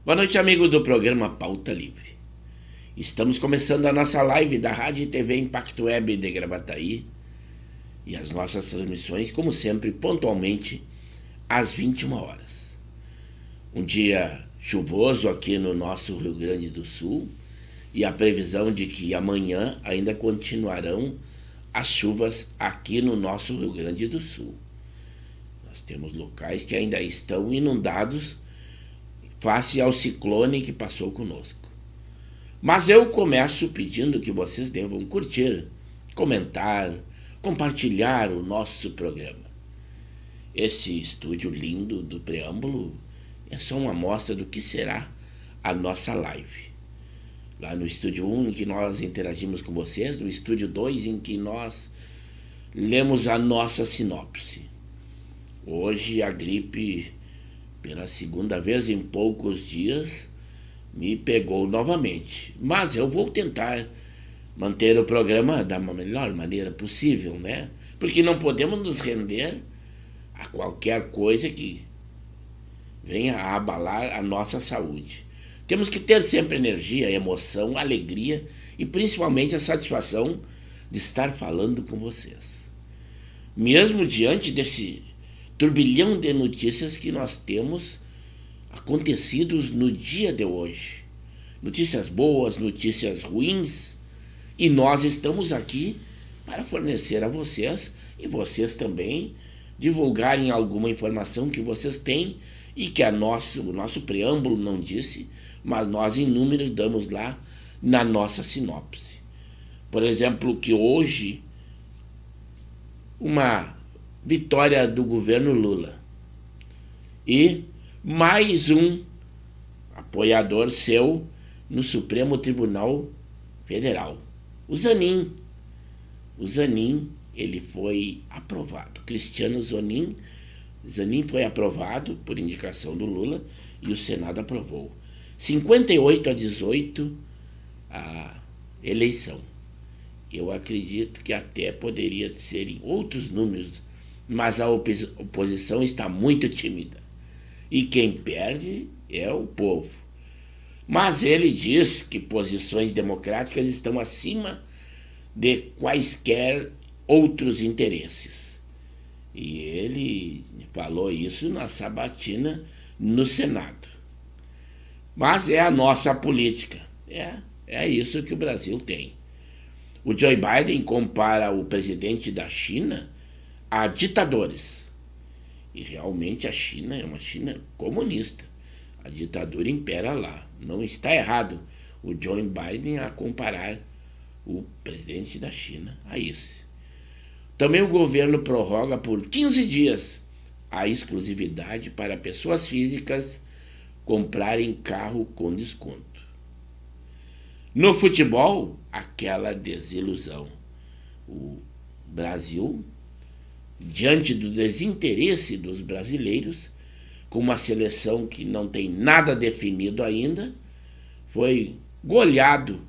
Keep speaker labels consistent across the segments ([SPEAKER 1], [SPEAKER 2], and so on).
[SPEAKER 1] Boa noite, amigos do programa Pauta Livre. Estamos começando a nossa live da Rádio e TV Impacto Web de Gravataí e as nossas transmissões, como sempre, pontualmente às 21 horas. Um dia chuvoso aqui no nosso Rio Grande do Sul e a previsão de que amanhã ainda continuarão as chuvas aqui no nosso Rio Grande do Sul. Nós temos locais que ainda estão inundados face ao ciclone que passou conosco. Mas eu começo pedindo que vocês devam curtir, comentar, compartilhar o nosso programa. Esse estúdio lindo do preâmbulo é só uma amostra do que será a nossa live. Lá no estúdio 1, em que nós interagimos com vocês, no estúdio 2, em que nós lemos a nossa sinopse. Hoje a gripe, pela segunda vez em poucos dias, me pegou novamente. Mas eu vou tentar manter o programa da melhor maneira possível, né? Porque não podemos nos render a qualquer coisa que venha a abalar a nossa saúde. Temos que ter sempre energia, emoção, alegria e principalmente a satisfação de estar falando com vocês. Mesmo diante desse turbilhão de notícias que nós temos acontecidos no dia de hoje. Notícias boas, notícias ruins, e nós estamos aqui para fornecer a vocês e vocês também divulgarem alguma informação que vocês têm e que o nosso preâmbulo não disse, mas nós em números damos lá na nossa sinopse. Por exemplo, que hoje uma vitória do governo Lula e mais um apoiador seu no Supremo Tribunal Federal, o Zanin. O Zanin, ele foi aprovado. Cristiano Zanin foi aprovado por indicação do Lula e o Senado aprovou. 58-18 a eleição. Eu acredito que até poderia ser em outros números, mas a oposição está muito tímida. E quem perde é o povo. Mas ele diz que posições democráticas estão acima de quaisquer outros interesses. E ele falou isso na sabatina no Senado. Mas é a nossa política. É isso que o Brasil tem. O Joe Biden compara o presidente da China a ditadores. E realmente a China é uma China comunista. A ditadura impera lá. Não está errado o Joe Biden a comparar o presidente da China a isso. Também o governo prorroga por 15 dias a exclusividade para pessoas físicas comprarem carro com desconto. No futebol, aquela desilusão. O Brasil, diante do desinteresse dos brasileiros, com uma seleção que não tem nada definido ainda, foi goleado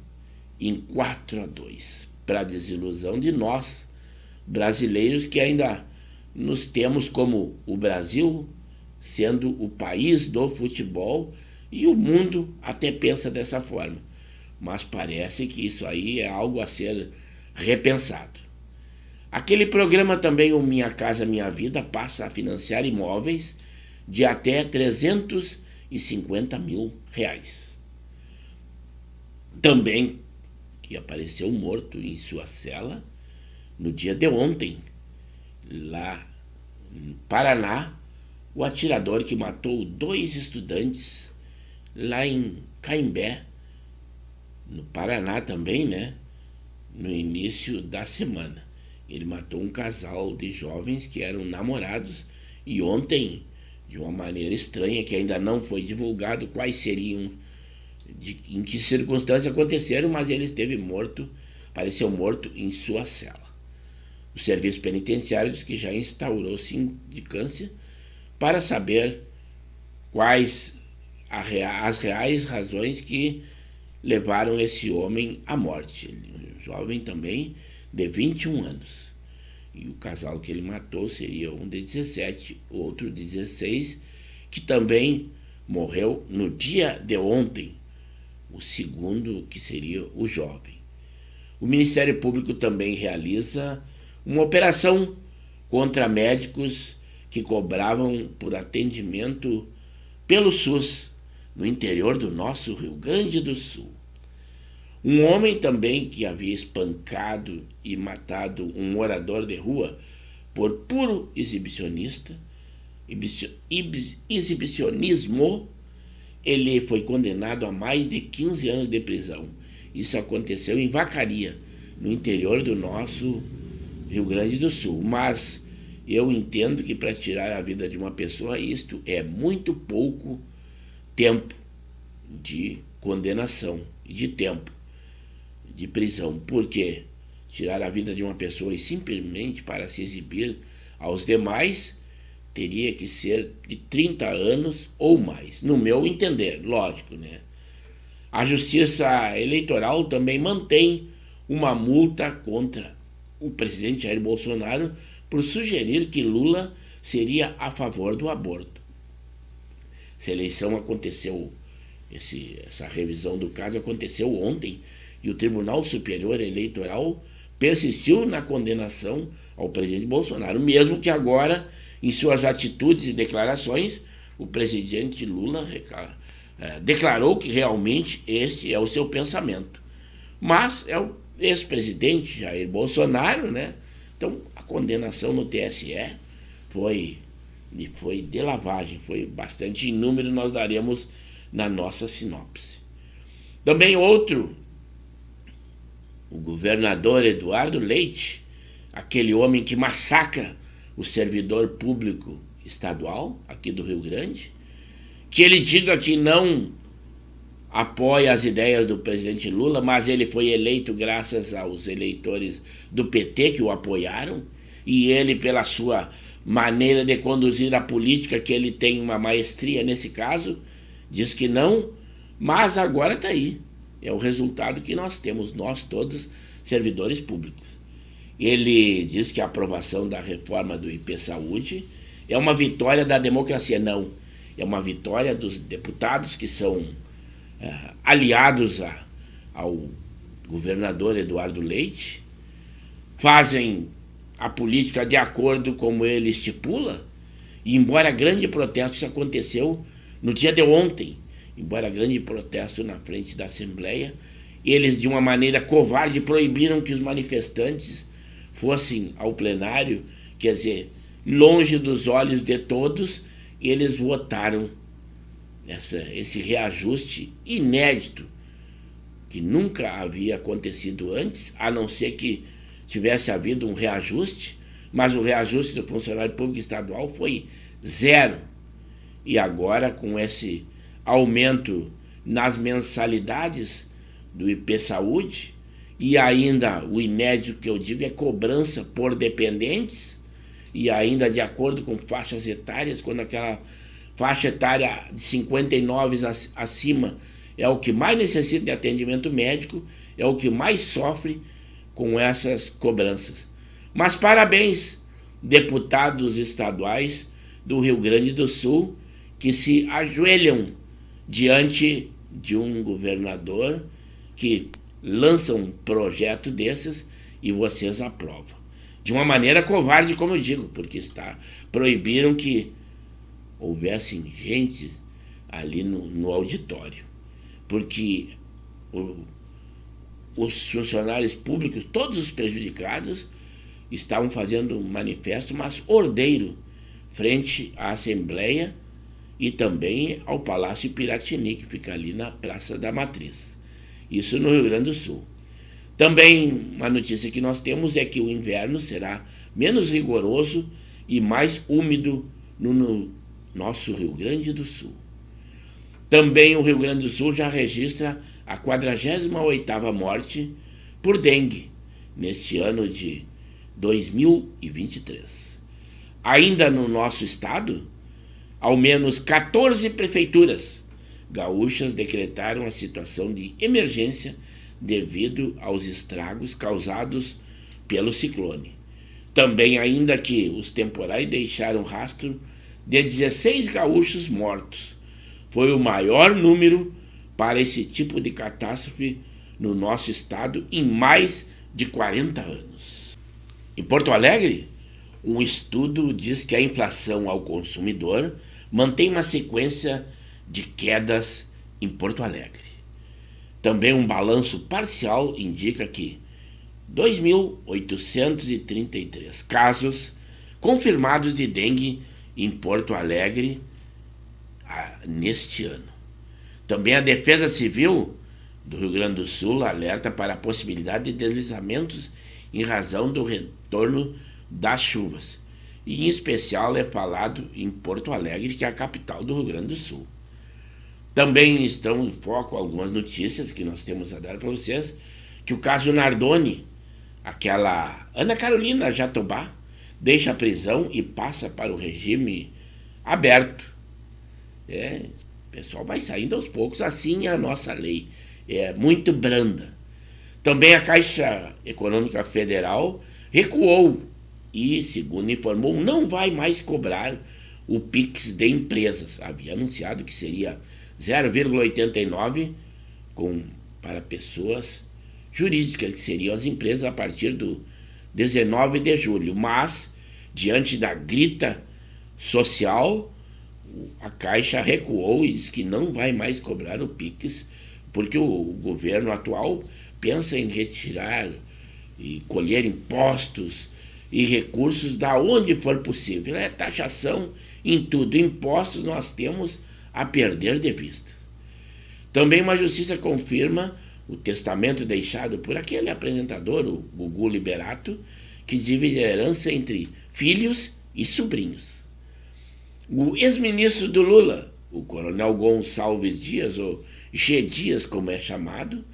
[SPEAKER 1] em 4-2, para a desilusão de nós, brasileiros, que ainda nos temos como o Brasil sendo o país do futebol, e o mundo até pensa dessa forma. Mas parece que isso aí é algo a ser repensado. Aquele programa também, o Minha Casa Minha Vida, passa a financiar imóveis de até R$350 mil. Também que apareceu morto em sua cela no dia de ontem, lá no Paraná, o atirador que matou 2 estudantes lá em Caimbé, no Paraná também, né? No início da semana. Ele matou um casal de jovens que eram namorados e ontem, de uma maneira estranha, que ainda não foi divulgado quais seriam, em que circunstâncias aconteceram, mas ele esteve morto, apareceu morto em sua cela. O Serviço Penitenciário diz que já instaurou sindicância para saber quais as reais razões que levaram esse homem à morte. Um jovem também de 21 anos. E o casal que ele matou seria um de 17, outro de 16, que também morreu no dia de ontem, o segundo, que seria o jovem. O Ministério Público também realiza uma operação contra médicos que cobravam por atendimento pelo SUS no interior do nosso Rio Grande do Sul. Um homem também que havia espancado e matado um morador de rua por puro exibicionismo, ele foi condenado a mais de 15 anos de prisão. Isso aconteceu em Vacaria, no interior do nosso Rio Grande do Sul. Mas eu entendo que para tirar a vida de uma pessoa, isto é muito pouco tempo de condenação, de tempo de prisão. Por quê? Tirar a vida de uma pessoa e simplesmente para se exibir aos demais teria que ser de 30 anos ou mais, no meu entender, lógico, né? A Justiça Eleitoral também mantém uma multa contra o presidente Jair Bolsonaro por sugerir que Lula seria a favor do aborto. Essa eleição aconteceu, essa revisão do caso aconteceu ontem, e o Tribunal Superior Eleitoral persistiu na condenação ao presidente Bolsonaro, mesmo que agora, em suas atitudes e declarações, o presidente Lula declarou que realmente esse é o seu pensamento. Mas é o ex-presidente Jair Bolsonaro, né? Então a condenação no TSE foi de lavagem, foi bastante inúmero, nós daremos na nossa sinopse. Também outro, o governador Eduardo Leite, aquele homem que massacra o servidor público estadual aqui do Rio Grande, que ele diga que não apoia as ideias do presidente Lula, mas ele foi eleito graças aos eleitores do PT que o apoiaram, e ele, pela sua maneira de conduzir a política, que ele tem uma maestria nesse caso, diz que não, mas agora está aí. É o resultado que nós temos, nós todos, servidores públicos. Ele diz que a aprovação da reforma do IP Saúde é uma vitória da democracia. Não, é uma vitória dos deputados que são aliados ao governador Eduardo Leite, fazem a política de acordo como ele estipula, e embora grande protesto, isso aconteceu no dia de ontem, embora grande protesto na frente da Assembleia, eles de uma maneira covarde proibiram que os manifestantes fossem ao plenário, quer dizer, longe dos olhos de todos, eles votaram esse reajuste inédito, que nunca havia acontecido antes, a não ser que tivesse havido um reajuste, mas o reajuste do funcionário público estadual foi zero. E agora, com esse aumento nas mensalidades do IP Saúde, e ainda o inédito que eu digo é cobrança por dependentes, e ainda de acordo com faixas etárias, quando aquela faixa etária de 59 acima é o que mais necessita de atendimento médico, é o que mais sofre com essas cobranças. Mas parabéns, deputados estaduais do Rio Grande do Sul, que se ajoelham diante de um governador que lança um projeto desses e vocês aprovam. De uma maneira covarde, como eu digo, porque proibiram que houvessem gente ali no auditório. Porque os funcionários públicos, todos os prejudicados, estavam fazendo um manifesto, mas ordeiro, frente à Assembleia e também ao Palácio Piratini, que fica ali na Praça da Matriz. Isso no Rio Grande do Sul. Também uma notícia que nós temos é que o inverno será menos rigoroso e mais úmido no nosso Rio Grande do Sul. Também o Rio Grande do Sul já registra a 48ª morte por dengue neste ano de 2023. Ainda no nosso estado, ao menos 14 prefeituras gaúchas decretaram a situação de emergência devido aos estragos causados pelo ciclone. Também ainda que os temporais deixaram rastro de 16 gaúchos mortos, Foi o maior número para esse tipo de catástrofe no nosso estado em mais de 40 anos. Em Porto Alegre, um estudo diz que a inflação ao consumidor mantém uma sequência de quedas em Porto Alegre. Também um balanço parcial indica que 2.833 casos confirmados de dengue em Porto Alegre neste ano. Também a Defesa Civil do Rio Grande do Sul alerta para a possibilidade de deslizamentos em razão do retorno das chuvas. E em especial é falado em Porto Alegre, que é a capital do Rio Grande do Sul. Também estão em foco algumas notícias que nós temos a dar para vocês, que o caso Nardoni, aquela Ana Carolina Jatobá, deixa a prisão e passa para o regime aberto. O pessoal vai saindo aos poucos, assim é a nossa lei, é muito branda. Também a Caixa Econômica Federal recuou e, segundo informou, não vai mais cobrar o PIX de empresas. Havia anunciado que seria 0,89 para pessoas jurídicas, que seriam as empresas a partir do 19 de julho. Mas, diante da grita social, a Caixa recuou e diz que não vai mais cobrar o PIX, porque o governo atual pensa em retirar e colher impostos e recursos da onde for possível. É taxação em tudo. Impostos nós temos a perder de vista. Também uma justiça confirma o testamento deixado por aquele apresentador, o Gugu Liberato, que divide a herança entre filhos e sobrinhos. O ex-ministro do Lula, o coronel Gonçalves Dias, ou G. Dias, como é chamado,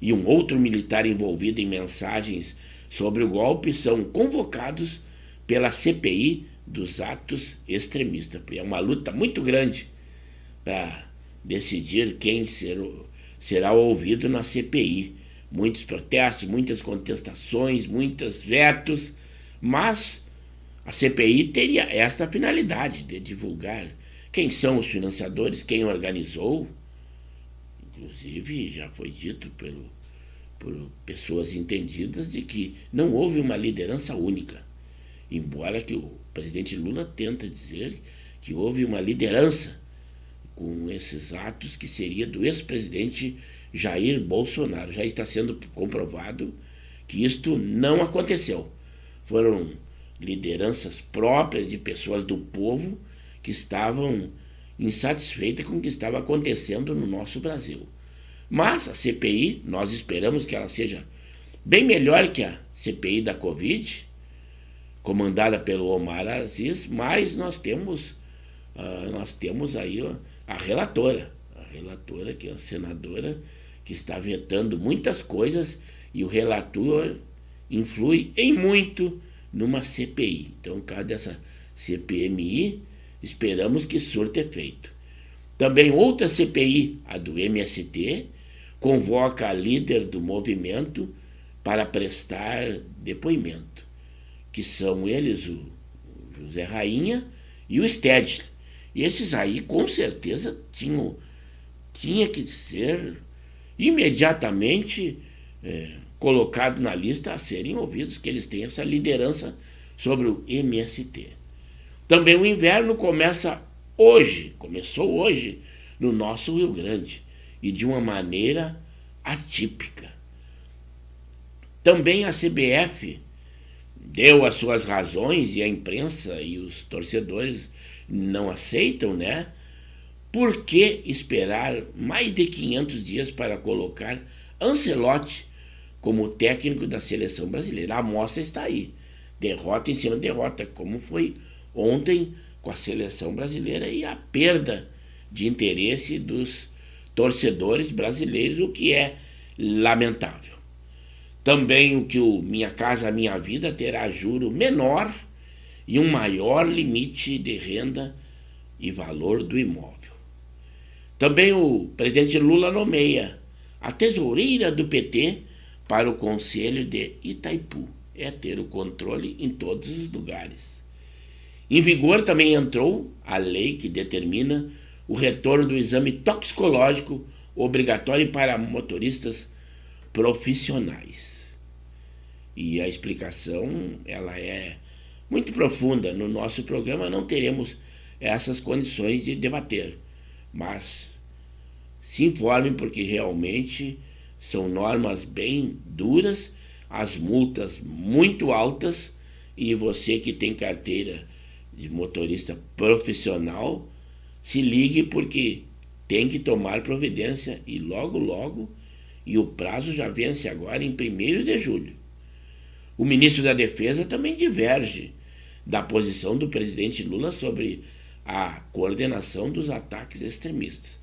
[SPEAKER 1] e um outro militar envolvido em mensagens sobre o golpe são convocados pela CPI dos atos extremistas. É uma luta muito grande para decidir quem será ouvido na CPI. Muitos protestos, muitas contestações, muitos vetos, mas a CPI teria esta finalidade de divulgar quem são os financiadores, quem organizou. Inclusive, já foi dito por pessoas entendidas de que não houve uma liderança única, embora que o presidente Lula tenta dizer que houve uma liderança com esses atos que seria do ex-presidente Jair Bolsonaro. Já está sendo comprovado que isto não aconteceu. Foram lideranças próprias de pessoas do povo que estavam insatisfeitas com o que estava acontecendo no nosso Brasil. Mas a CPI, nós esperamos que ela seja bem melhor que a CPI da Covid, comandada pelo Omar Aziz, mas nós temos aí a relatora, que é a senadora, que está vetando muitas coisas, e o relator influi em muito numa CPI. Então, no caso dessa CPMI, esperamos que surta efeito. Também outra CPI, a do MST, convoca a líder do movimento para prestar depoimento, que são eles o José Rainha e o Stedley. E esses aí, com certeza, tinha que ser imediatamente colocado na lista a serem ouvidos, que eles têm essa liderança sobre o MST. Também o inverno começou hoje no nosso Rio Grande, e de uma maneira atípica. Também a CBF deu as suas razões, e a imprensa e os torcedores não aceitam, né? Por que esperar mais de 500 dias para colocar Ancelotti como técnico da seleção brasileira? A amostra está aí. Derrota em cima de derrota, como foi ontem com a seleção brasileira, e a perda de interesse dos torcedores brasileiros, o que é lamentável. Também o que o Minha Casa Minha Vida terá juro menor e um maior limite de renda e valor do imóvel. Também o presidente Lula nomeia a tesoureira do PT para o Conselho de Itaipu. É ter o controle em todos os lugares. Em vigor também entrou a lei que determina o retorno do exame toxicológico obrigatório para motoristas profissionais. E a explicação ela é muito profunda. No nosso programa não teremos essas condições de debater, mas se informem porque realmente são normas bem duras, as multas muito altas, e você que tem carteira de motorista profissional, se ligue porque tem que tomar providência e logo, logo, e o prazo já vence agora em 1º de julho. O ministro da Defesa também diverge da posição do presidente Lula sobre a coordenação dos ataques extremistas.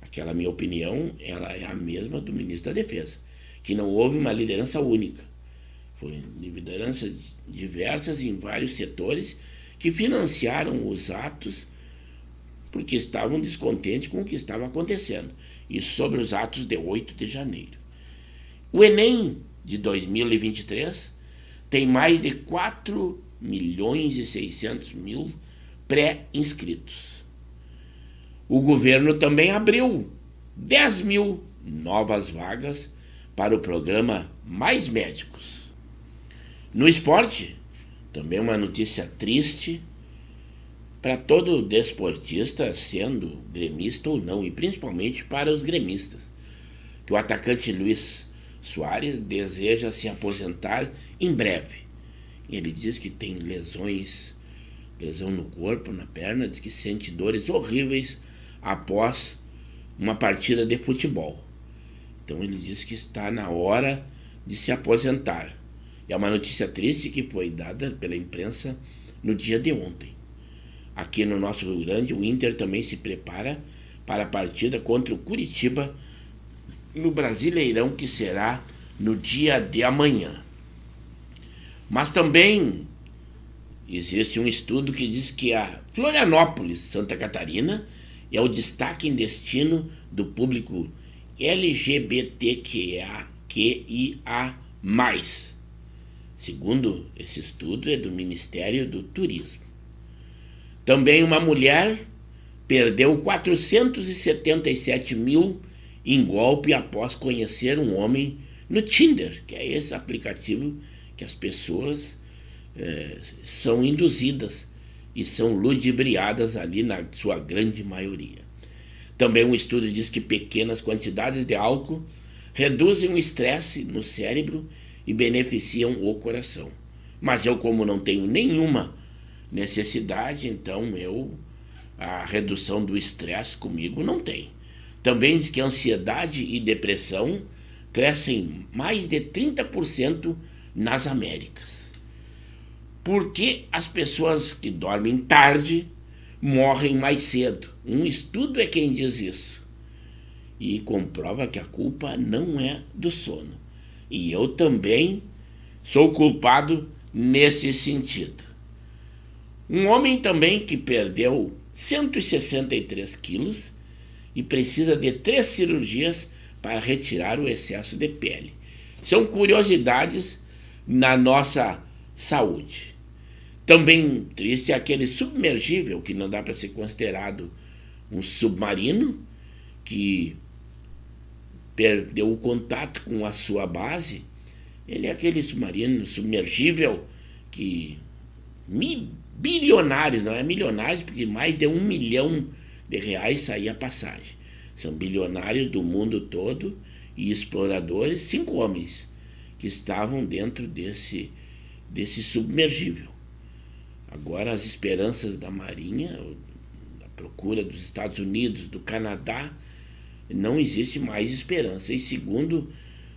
[SPEAKER 1] Aquela minha opinião, ela é a mesma do ministro da Defesa, que não houve uma liderança única. Foi lideranças diversas em vários setores que financiaram os atos porque estavam descontentes com o que estava acontecendo. Isso sobre os atos de 8 de janeiro. O Enem de 2023 tem mais de 4.600.000 pré-inscritos. O governo também abriu 10.000 novas vagas para o programa Mais Médicos. No esporte, também uma notícia triste para todo desportista, sendo gremista ou não, e principalmente para os gremistas, que o atacante Luis Soares deseja se aposentar em breve. Ele diz que tem lesão no corpo, na perna, diz que sente dores horríveis após uma partida de futebol. Então ele diz que está na hora de se aposentar. É uma notícia triste que foi dada pela imprensa no dia de ontem. Aqui no nosso Rio Grande, o Inter também se prepara para a partida contra o Curitiba no Brasileirão, que será no dia de amanhã. Mas também existe um estudo que diz que a Florianópolis, Santa Catarina, é o destaque em destino do público LGBTQIA+. Segundo esse estudo, é do Ministério do Turismo. Também uma mulher perdeu 477 mil em golpe após conhecer um homem no Tinder, que é esse aplicativo que as pessoas são induzidas e são ludibriadas ali na sua grande maioria. Também um estudo diz que pequenas quantidades de álcool reduzem o estresse no cérebro e beneficiam o coração. Mas eu, como não tenho nenhuma necessidade, então a redução do estresse comigo não tem. Também diz que a ansiedade e depressão crescem mais de 30% nas Américas. Porque as pessoas que dormem tarde morrem mais cedo. Um estudo é quem diz isso. E comprova que a culpa não é do sono. E eu também sou culpado nesse sentido. Um homem também que perdeu 163 quilos e precisa de 3 cirurgias para retirar o excesso de pele. São curiosidades na nossa saúde. Também triste é aquele submergível, que não dá para ser considerado um submarino, que perdeu o contato com a sua base. Ele é aquele submergível que bilionários, não é milionários, porque mais de R$1 milhão saía a passagem. São bilionários do mundo todo e exploradores, 5 homens que estavam dentro desse submergível. Agora as esperanças da Marinha, da procura dos Estados Unidos, do Canadá, não existe mais esperança. E segundo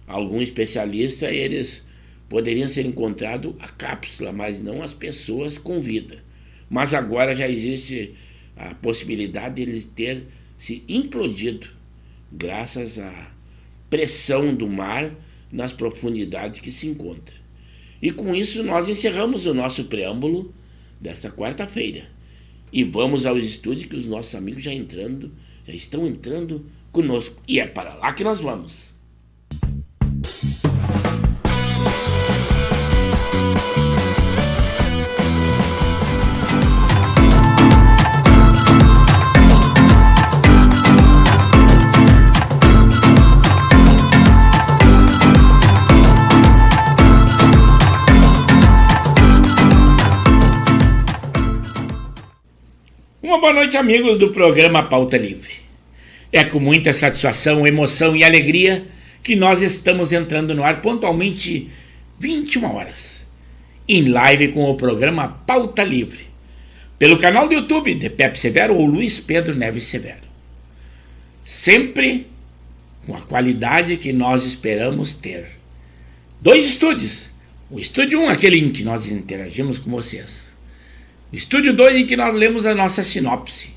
[SPEAKER 1] algum especialista, eles poderiam ser encontrados a cápsula, mas não as pessoas com vida. Mas agora já existe a possibilidade de eles ter se implodido graças à pressão do mar nas profundidades que se encontra. E com isso nós encerramos o nosso preâmbulo desta quarta-feira. E vamos aos estúdios, que os nossos amigos já estão entrando conosco. E é para lá que nós vamos. Uma boa noite, amigos do programa Pauta Livre. É com muita satisfação, emoção e alegria que nós estamos entrando no ar pontualmente 21 horas, em live com o programa Pauta Livre, pelo canal do YouTube de Pepe Severo ou Luiz Pedro Neves Severo. Sempre com a qualidade que nós esperamos ter. 2 estúdios. O estúdio 1, aquele em que nós interagimos com vocês. O estúdio 2, em que nós lemos a nossa sinopse.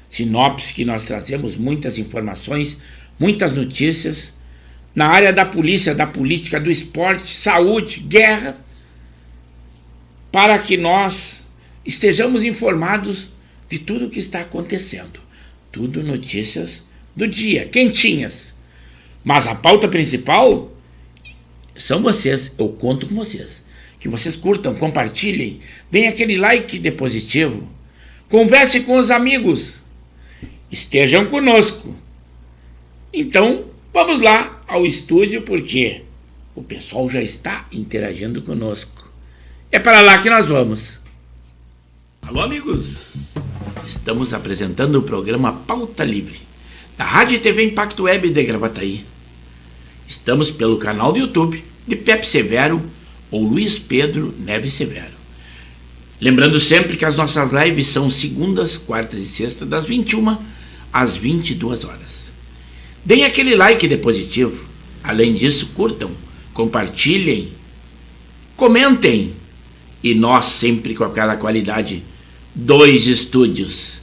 [SPEAKER 1] Sinopse que nós trazemos muitas informações, muitas notícias, na área da polícia, da política, do esporte, saúde, guerra, para que nós estejamos informados de tudo o que está acontecendo. Tudo notícias do dia, quentinhas. Mas a pauta principal são vocês, eu conto com vocês. Que vocês curtam, compartilhem, deem aquele like de positivo, converse com os amigos, estejam conosco. Então, vamos lá ao estúdio, porque o pessoal já está interagindo conosco. É para lá que nós vamos. Alô, amigos! Estamos apresentando o programa Pauta Livre, da Rádio e TV Impacto Web de Gravataí. Estamos pelo canal do YouTube de Pepe Severo ou Luiz Pedro Neves Severo. Lembrando sempre que as nossas lives são segundas, quartas e sextas, das 21 às 22 horas. Deem aquele like de positivo. Além disso, curtam, compartilhem, comentem. E nós sempre com aquela qualidade, 2 estúdios.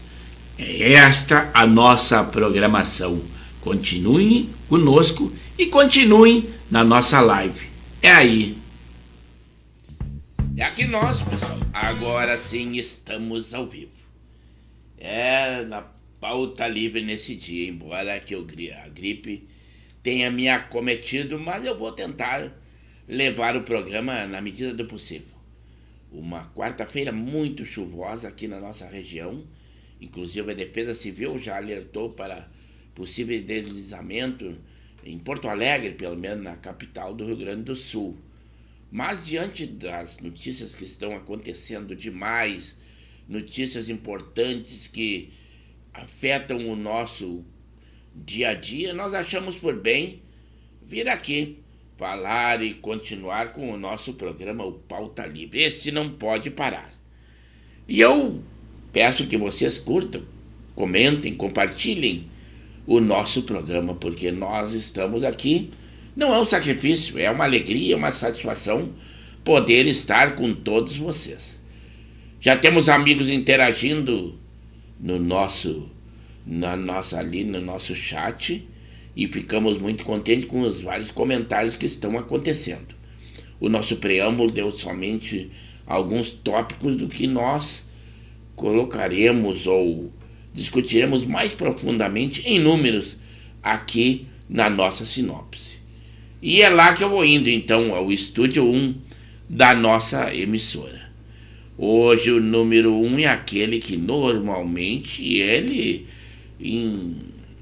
[SPEAKER 1] É esta a nossa programação. Continuem conosco e continuem na nossa live. É aí. É aqui nós, pessoal. Agora sim estamos ao vivo. É na Pauta Livre nesse dia, embora que a gripe tenha me acometido, mas eu vou tentar levar o programa na medida do possível. Uma quarta-feira muito chuvosa aqui na nossa região, inclusive a Defesa Civil já alertou para possíveis deslizamentos em Porto Alegre, pelo menos na capital do Rio Grande do Sul. Mas diante das notícias que estão acontecendo demais, notícias importantes que afetam o nosso dia a dia, nós achamos por bem vir aqui falar e continuar com o nosso programa, o Pauta Livre. Esse não pode parar. E eu peço que vocês curtam, comentem, compartilhem o nosso programa, porque nós estamos aqui. Não é um sacrifício, é uma alegria, uma satisfação poder estar com todos vocês. Já temos amigos interagindo no nosso chat e ficamos muito contentes com os vários comentários que estão acontecendo. O nosso preâmbulo deu somente alguns tópicos do que nós colocaremos ou discutiremos mais profundamente em números aqui na nossa sinopse. E é lá que eu vou indo, então, ao estúdio 1 da nossa emissora. Hoje o número 1 é aquele que normalmente ele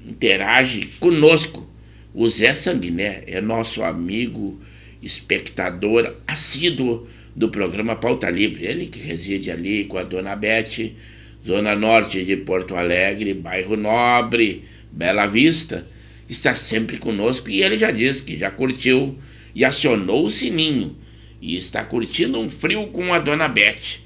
[SPEAKER 1] interage conosco. O Zé Sanguiné é nosso amigo, espectador assíduo do programa Pauta Livre. Ele que reside ali com a Dona Beth, zona norte de Porto Alegre, bairro Nobre, Bela Vista. Está sempre conosco e ele já disse que já curtiu e acionou o sininho e está curtindo um frio com a Dona Beth.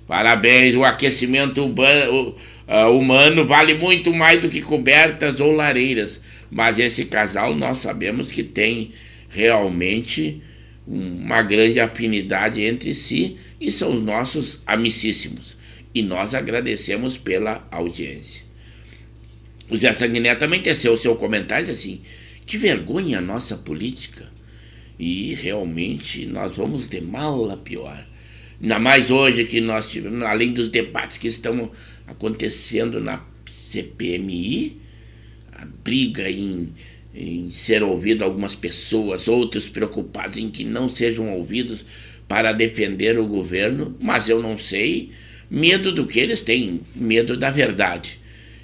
[SPEAKER 1] Parabéns, o aquecimento humano vale muito mais do que cobertas ou lareiras, mas esse casal nós sabemos que tem realmente uma grande afinidade entre si e são os nossos amicíssimos e nós agradecemos pela audiência. O Zé Sanguiné também teceu o seu comentário assim, que vergonha a nossa política. E realmente nós vamos de mal a pior. Ainda mais hoje que nós tivemos, além dos debates que estão acontecendo na CPMI, a briga em ser ouvido algumas pessoas, outros preocupados em que não sejam ouvidos para defender o governo, mas eu não sei, medo do que eles têm, medo da verdade.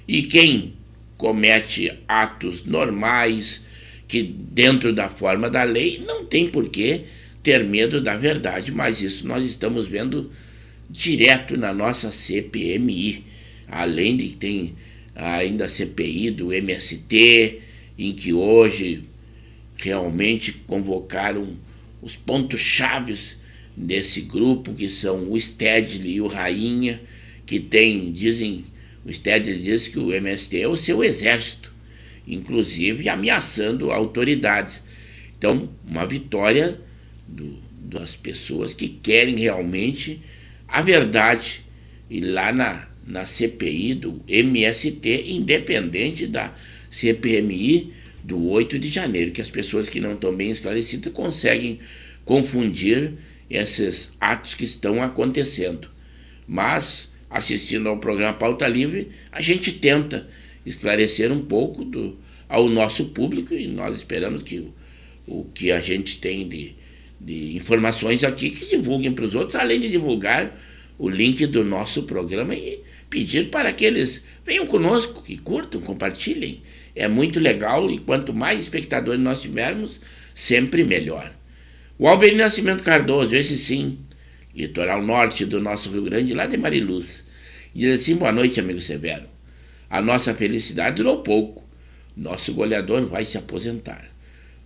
[SPEAKER 1] E quem comete atos normais, que dentro da forma da lei, não tem por que ter medo da verdade, mas isso nós estamos vendo direto na nossa CPMI. além de que tem ainda a CPI do MST, em que hoje realmente convocaram os pontos chaves desse grupo, que são o Stedley e o Rainha, que o Stedley diz que o MST é o seu exército, inclusive ameaçando autoridades. Então, uma vitória das pessoas que querem realmente a verdade. E lá na CPI do MST, independente da CPMI do 8 de janeiro, que as pessoas que não estão bem esclarecidas conseguem confundir esses atos que estão acontecendo. Mas, assistindo ao programa Pauta Livre, a gente tenta esclarecer um pouco ao nosso público, e nós esperamos que o que a gente tem de informações aqui, que divulguem para os outros, além de divulgar o link do nosso programa e pedir para que eles venham conosco, que curtam, compartilhem. É muito legal, e quanto mais espectadores nós tivermos, sempre melhor. O Alberi Nascimento Cardoso, esse sim, litoral norte do nosso Rio Grande, lá de Mariluz, diz assim: boa noite, amigo Severo. A nossa felicidade durou pouco. Nosso goleador vai se aposentar.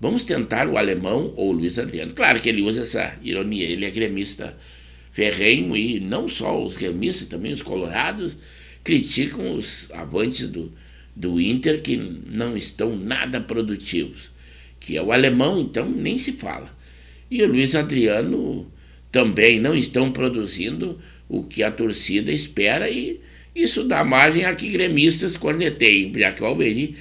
[SPEAKER 1] Vamos tentar o alemão ou o Luiz Adriano. Claro que ele usa essa ironia, ele é gremista ferrenho, e não só os gremistas, também os colorados criticam os avantes do Inter, que não estão nada produtivos, que é o alemão, então nem se fala. E o Luiz Adriano também não estão produzindo o que a torcida espera, e isso dá margem a que gremistas corneteiem, já que o Alberi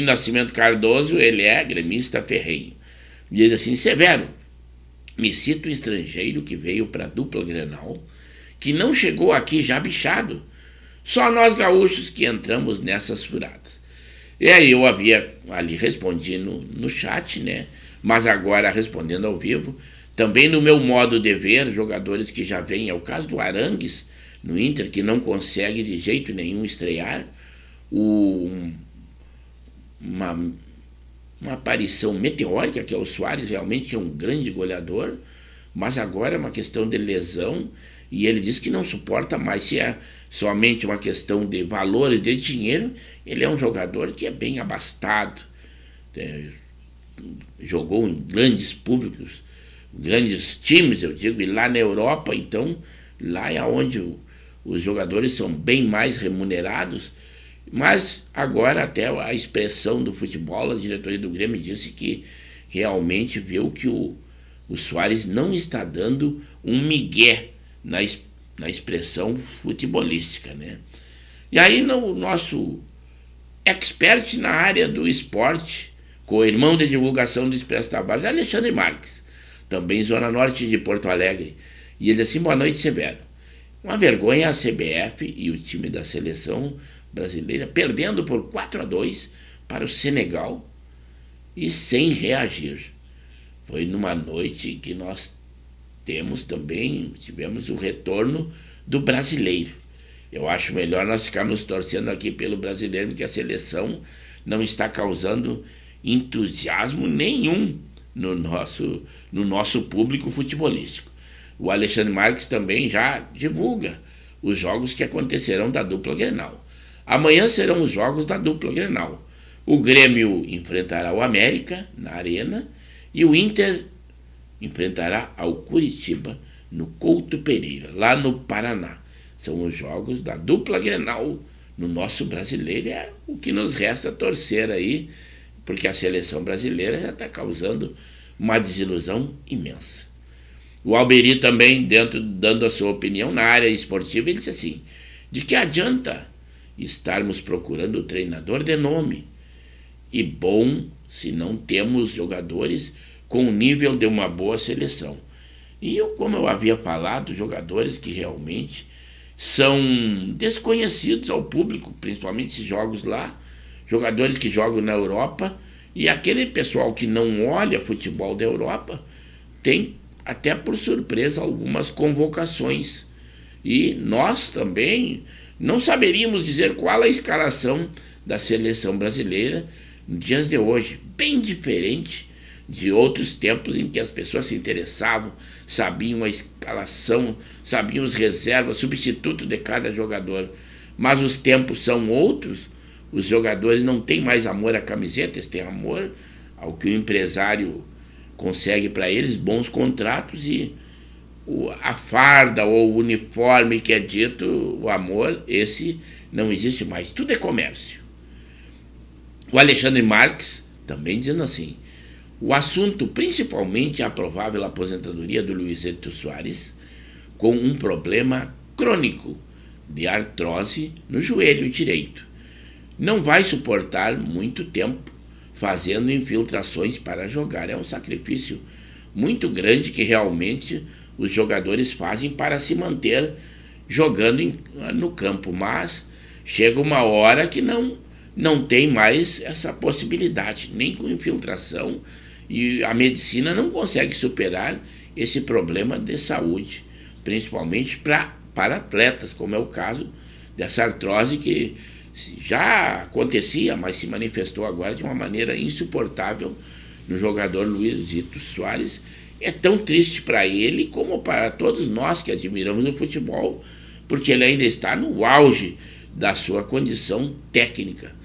[SPEAKER 1] Nascimento Cardoso, ele é gremista ferrenho. Diz assim: Severo, me cita um estrangeiro que veio para a dupla Grenal, que não chegou aqui já bichado. Só nós gaúchos que entramos nessas furadas. E aí eu havia ali respondido no chat, né? Mas agora respondendo ao vivo, também no meu modo de ver, jogadores que já vêm, é o caso do Arangues, no Inter, que não consegue de jeito nenhum estrear, uma aparição meteórica, que é o Soares, realmente que é um grande goleador, mas agora é uma questão de lesão, e ele diz que não suporta mais. Se é somente uma questão de valores de dinheiro, ele é um jogador que é bem abastado, jogou em grandes públicos, grandes times, eu digo, e lá na Europa, então, lá é onde os jogadores são bem mais remunerados. Mas agora até a expressão do futebol, a diretoria do Grêmio disse que realmente viu que o Soares não está dando um migué na expressão futebolística, né? E aí o nosso expert na área do esporte, co-irmão de divulgação do Expresso da Várzea, Alexandre Marques, também zona norte de Porto Alegre, e ele disse assim: boa noite, Severo. Uma vergonha a CBF e o time da seleção brasileira perdendo por 4-2 para o Senegal e sem reagir. Foi numa noite que nós tivemos o retorno do brasileiro. Eu acho melhor nós ficarmos torcendo aqui pelo brasileiro, porque a seleção não está causando entusiasmo nenhum no nosso público futebolístico. O Alexandre Marques também já divulga os jogos que acontecerão da dupla Grenal. Amanhã serão os jogos da dupla Grenal. O Grêmio enfrentará o América na Arena e o Inter enfrentará ao Curitiba no Couto Pereira, lá no Paraná. São os jogos da dupla Grenal no nosso brasileiro. É o que nos resta torcer aí, porque a seleção brasileira já está causando uma desilusão imensa. O Alberi também, dando a sua opinião na área esportiva, ele disse assim: de que adianta estarmos procurando o treinador de nome e bom se não temos jogadores com o nível de uma boa seleção? E como eu havia falado, jogadores que realmente são desconhecidos ao público, principalmente esses jogos lá, jogadores que jogam na Europa, e aquele pessoal que não olha futebol da Europa tem até por surpresa algumas convocações. E nós também não saberíamos dizer qual a escalação da seleção brasileira nos dias de hoje, bem diferente de outros tempos em que as pessoas se interessavam, sabiam a escalação, sabiam os reservas, substituto de cada jogador. Mas os tempos são outros, os jogadores não têm mais amor à camiseta, eles têm amor ao que o empresário consegue para eles, bons contratos, e a farda ou o uniforme que é dito, o amor, esse não existe mais, tudo é comércio. O Alexandre Marques também dizendo assim: o assunto principalmente é a provável aposentadoria do Luizito Soares com um problema crônico de artrose no joelho direito. Não vai suportar muito tempo fazendo infiltrações para jogar. É um sacrifício muito grande que realmente os jogadores fazem para se manter jogando no campo, mas chega uma hora que não tem mais essa possibilidade, nem com infiltração, e a medicina não consegue superar esse problema de saúde, principalmente para atletas, como é o caso dessa artrose que já acontecia, mas se manifestou agora de uma maneira insuportável no jogador Luizito Soares. É tão triste para ele como para todos nós que admiramos o futebol, porque ele ainda está no auge da sua condição técnica.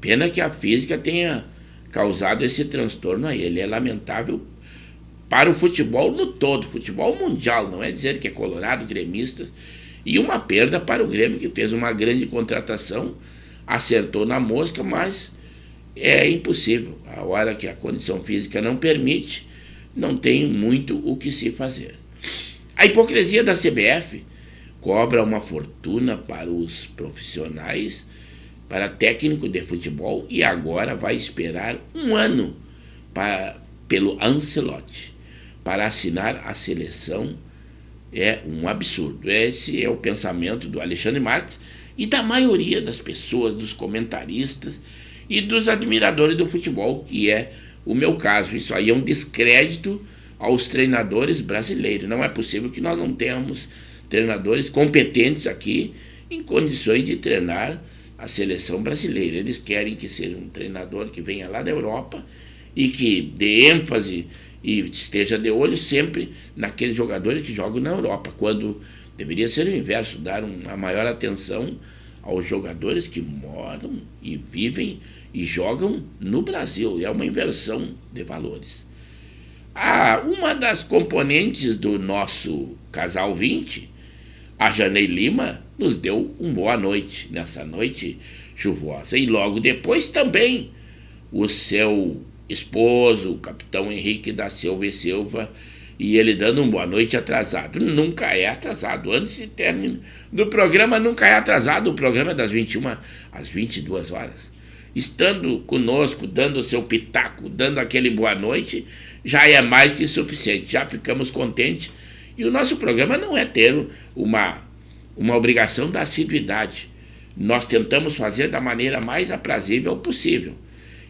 [SPEAKER 1] Pena que a física tenha causado esse transtorno a ele. É lamentável para o futebol no todo, futebol mundial, não é dizer que é colorado, gremistas, e uma perda para o Grêmio, que fez uma grande contratação, acertou na mosca, mas é impossível. A hora que a condição física não permite, não tem muito o que se fazer. A hipocrisia da CBF cobra uma fortuna para os profissionais, para técnico de futebol, e agora vai esperar um ano pelo Ancelotti para assinar a seleção. É um absurdo. Esse é o pensamento do Alexandre Marques e da maioria das pessoas, dos comentaristas e dos admiradores do futebol, que é o meu caso. Isso aí é um descrédito aos treinadores brasileiros. Não é possível que nós não tenhamos treinadores competentes aqui em condições de treinar a seleção brasileira. Eles querem que seja um treinador que venha lá da Europa e que dê ênfase e esteja de olho sempre naqueles jogadores que jogam na Europa, quando deveria ser o inverso, dar uma maior atenção aos jogadores que moram e vivem e jogam no Brasil. É uma inversão de valores. Uma das componentes do nosso Casal 20, a Janei Lima, nos deu uma boa noite nessa noite chuvosa. E logo depois também o seu esposo, o capitão Henrique da Silva e Silva, e ele dando uma boa noite atrasado. Nunca é atrasado. Antes de término do programa, nunca é atrasado. O programa é das 21 às 22 horas. Estando conosco, dando o seu pitaco, dando aquele boa noite, já é mais que suficiente. Já ficamos contentes. E o nosso programa não é ter uma obrigação da assiduidade. Nós tentamos fazer da maneira mais aprazível possível.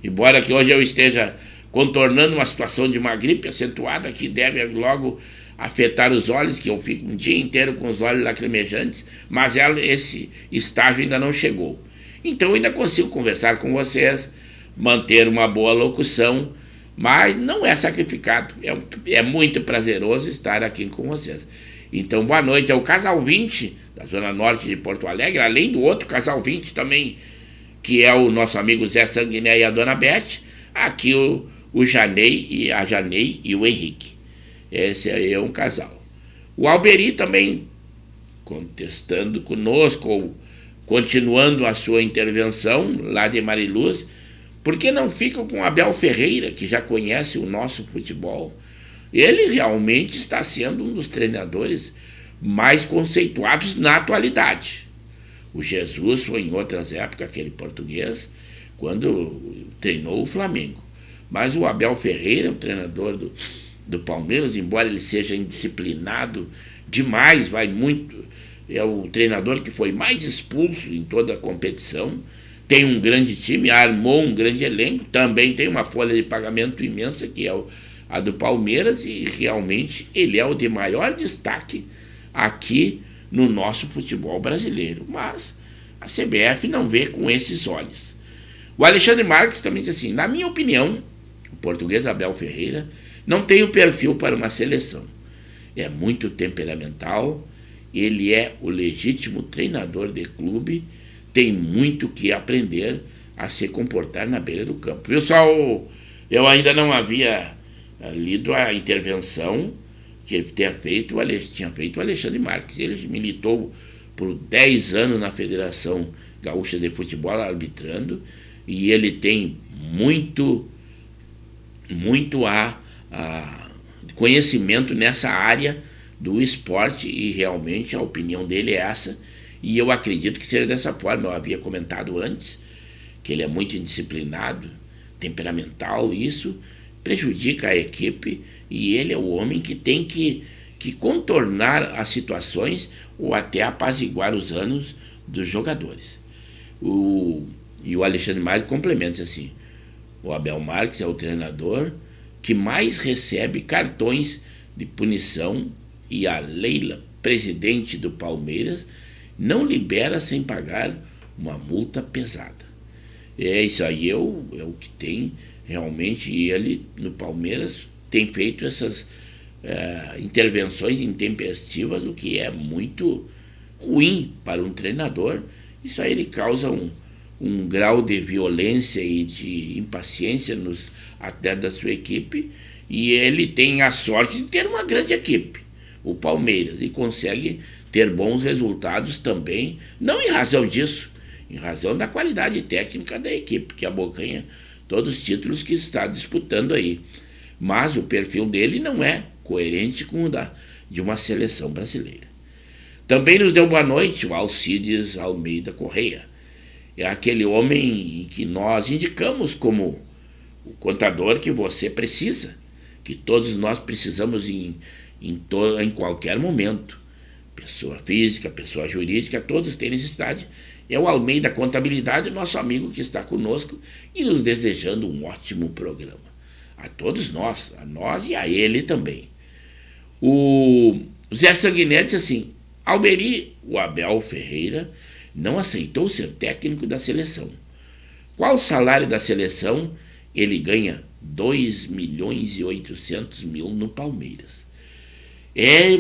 [SPEAKER 1] Embora que hoje eu esteja contornando uma situação de uma gripe acentuada que deve logo afetar os olhos, que eu fico um dia inteiro com os olhos lacrimejantes, mas esse estágio ainda não chegou. Então eu ainda consigo conversar com vocês, manter uma boa locução, mas não é sacrificado. É muito prazeroso estar aqui com vocês. Então, boa noite ao Casal 20, da Zona Norte de Porto Alegre, além do outro Casal 20 também, que é o nosso amigo Zé Sanguiné e a Dona Beth, aqui a Janei e o Henrique. Esse aí é um casal. O Alberi também contestando conosco, ou continuando a sua intervenção lá de Mariluz. Por que não fica com Abel Ferreira, que já conhece o nosso futebol? Ele realmente está sendo um dos treinadores mais conceituados na atualidade. O Jesus foi em outras épocas, aquele português, quando treinou o Flamengo. Mas o Abel Ferreira, o treinador do Palmeiras, embora ele seja indisciplinado demais, é o treinador que foi mais expulso em toda a competição, tem um grande time, armou um grande elenco, também tem uma folha de pagamento imensa, que é a do Palmeiras, e realmente ele é o de maior destaque aqui no nosso futebol brasileiro. Mas a CBF não vê com esses olhos. O Alexandre Marques também diz assim: na minha opinião, O português Abel Ferreira não tem o perfil para uma seleção. É muito temperamental, ele é o legítimo treinador de clube, tem muito que aprender a se comportar na beira do campo. Viu, Saul? Eu ainda não havia lido a intervenção que tinha feito o Alexandre Marques. Ele militou por 10 anos na Federação Gaúcha de Futebol arbitrando, e ele tem muito conhecimento nessa área do esporte, e realmente a opinião dele é essa, e eu acredito que seja dessa forma. Eu havia comentado antes que ele é muito indisciplinado, temperamental, isso prejudica a equipe, e ele é o homem que tem que contornar as situações ou até apaziguar os ânimos dos jogadores. E o Alexandre Marques complementa assim: o Abel Marques é o treinador que mais recebe cartões de punição, e a Leila, presidente do Palmeiras, não libera sem pagar uma multa pesada. Isso aí é o que tem realmente, e ele no Palmeiras tem feito essas intervenções intempestivas, o que é muito ruim para um treinador. Isso aí ele causa um grau de violência e de impaciência nos atletas da sua equipe, e ele tem a sorte de ter uma grande equipe, o Palmeiras, e consegue ter bons resultados também, não em razão disso, em razão da qualidade técnica da equipe, que abocanha todos os títulos que está disputando aí. Mas o perfil dele não é coerente com o de uma seleção brasileira. Também nos deu boa noite o Alcides Almeida Correia. É aquele homem que nós indicamos como o contador que você precisa, que todos nós precisamos em qualquer momento. Pessoa física, pessoa jurídica, todos têm necessidade. É o Almeida Contabilidade, nosso amigo que está conosco e nos desejando um ótimo programa. A todos nós, a nós e a ele também. O Zé Sanguiné disse assim: Alberi, o Abel Ferreira, não aceitou ser técnico da seleção. Qual o salário da seleção? Ele ganha 2.800.000 no Palmeiras.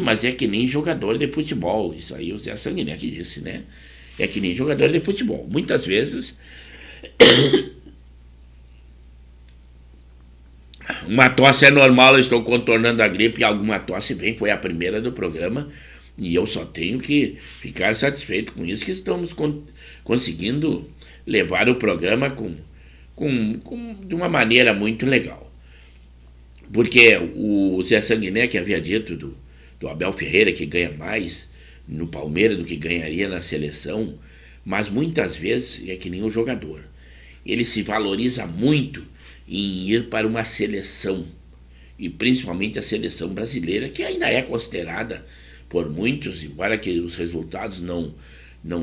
[SPEAKER 1] Mas é que nem jogador de futebol. Isso aí o Zé Sanguiné que disse, né? É que nem jogador de futebol. Muitas vezes uma tosse é normal, eu estou contornando a gripe, e alguma tosse vem, foi a primeira do programa, e eu só tenho que ficar satisfeito com isso, que estamos conseguindo levar o programa de uma maneira muito legal. Porque o Zé Sanguiné, que havia dito do Abel Ferreira, que ganha mais no Palmeiras do que ganharia na seleção, mas muitas vezes é que nem o jogador. Ele se valoriza muito em ir para uma seleção, e principalmente a seleção brasileira, que ainda é considerada por muitos, embora que os resultados não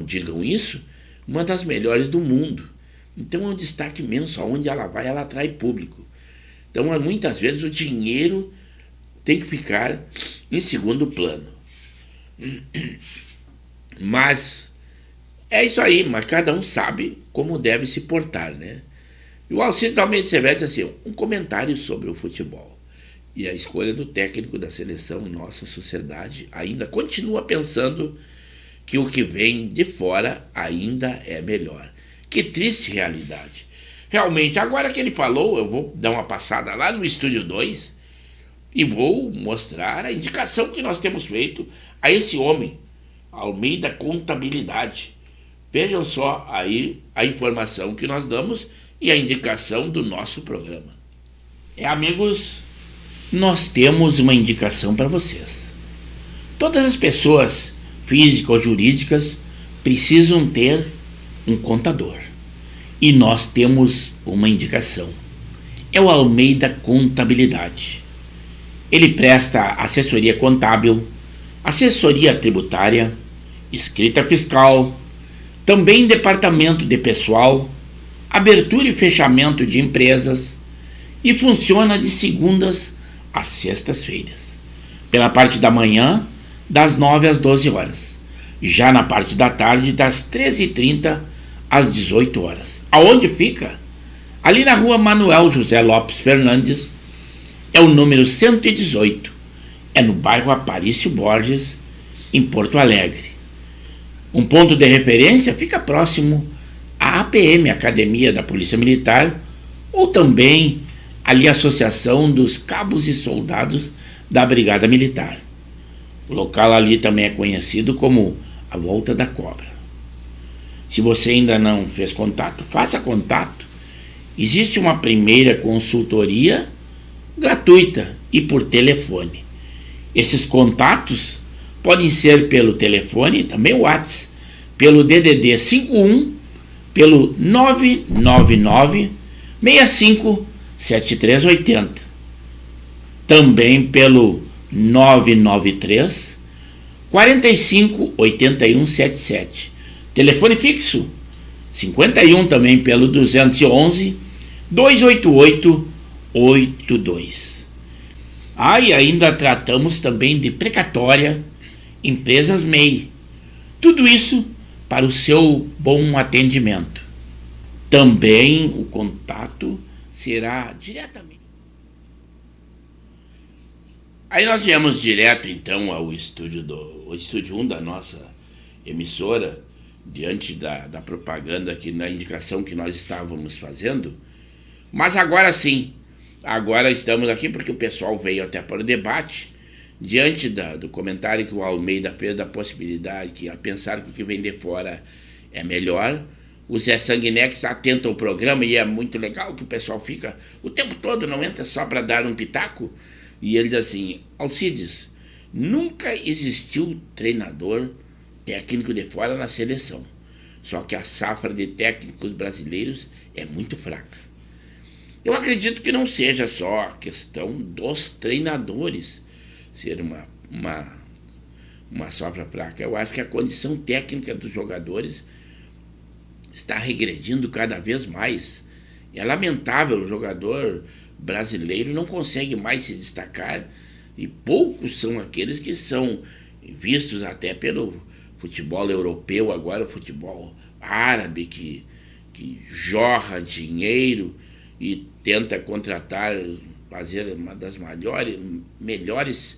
[SPEAKER 1] digam isso, uma das melhores do mundo. Então é um destaque imenso. Aonde ela vai, ela atrai público. Então muitas vezes o dinheiro tem que ficar em segundo plano. Mas é isso aí, mas cada um sabe como deve se portar, né? E o Alcides Almeida Severo disse assim: um comentário sobre o futebol e a escolha do técnico da seleção. Nossa sociedade ainda continua pensando que o que vem de fora ainda é melhor. Que triste realidade. Realmente, agora que ele falou, eu vou dar uma passada lá no Estúdio 2 e vou mostrar a indicação que nós temos feito a esse homem, Almeida Contabilidade. Vejam só aí a informação que nós damos e a indicação do nosso programa. Amigos, nós temos uma indicação para vocês. Todas as pessoas físicas ou jurídicas precisam ter um contador. E nós temos uma indicação. É o Almeida Contabilidade. Ele presta assessoria contábil, assessoria tributária, escrita fiscal, também departamento de pessoal, abertura e fechamento de empresas, e funciona de segundas às sextas-feiras, pela parte da manhã, das 9 às 12 horas, já na parte da tarde, das 13h30 às 18 horas. Aonde fica? Ali na rua Manuel José Lopes Fernandes, é o número 118, é no bairro Aparício Borges, em Porto Alegre. Um ponto de referência fica próximo à APM, Academia da Polícia Militar, ou também ali a Associação dos Cabos e Soldados da Brigada Militar. O local ali também é conhecido como a Volta da Cobra. Se você ainda não fez contato, faça contato. Existe uma primeira consultoria gratuita e por telefone. Esses contatos podem ser pelo telefone, também o WhatsApp, pelo DDD 51, pelo 999 65 7380. Também pelo 993 45 81 77. Telefone fixo 51 também pelo 211 288 82. E ainda tratamos também de precatória, empresas MEI. Tudo isso para o seu bom atendimento. Também o contato será diretamente. Aí nós viemos direto então ao estúdio 1 da nossa emissora, diante da propaganda aqui, na indicação que nós estávamos fazendo. Mas agora sim, agora estamos aqui porque o pessoal veio até para o debate, diante do comentário que o Almeida fez da possibilidade, que a pensar que o que vem de fora é melhor. O Zé Sanguinex atenta ao programa e é muito legal que o pessoal fica o tempo todo, não entra só para dar um pitaco. E ele diz assim: Alcides, nunca existiu treinador técnico de fora na seleção. Só que a safra de técnicos brasileiros é muito fraca. Eu acredito que não seja só a questão dos treinadores ser uma safra fraca. Eu acho que a condição técnica dos jogadores está regredindo cada vez mais. É lamentável, o jogador brasileiro não consegue mais se destacar e poucos são aqueles que são vistos até pelo futebol europeu, agora o futebol árabe que jorra dinheiro e tenta contratar, fazer uma das melhores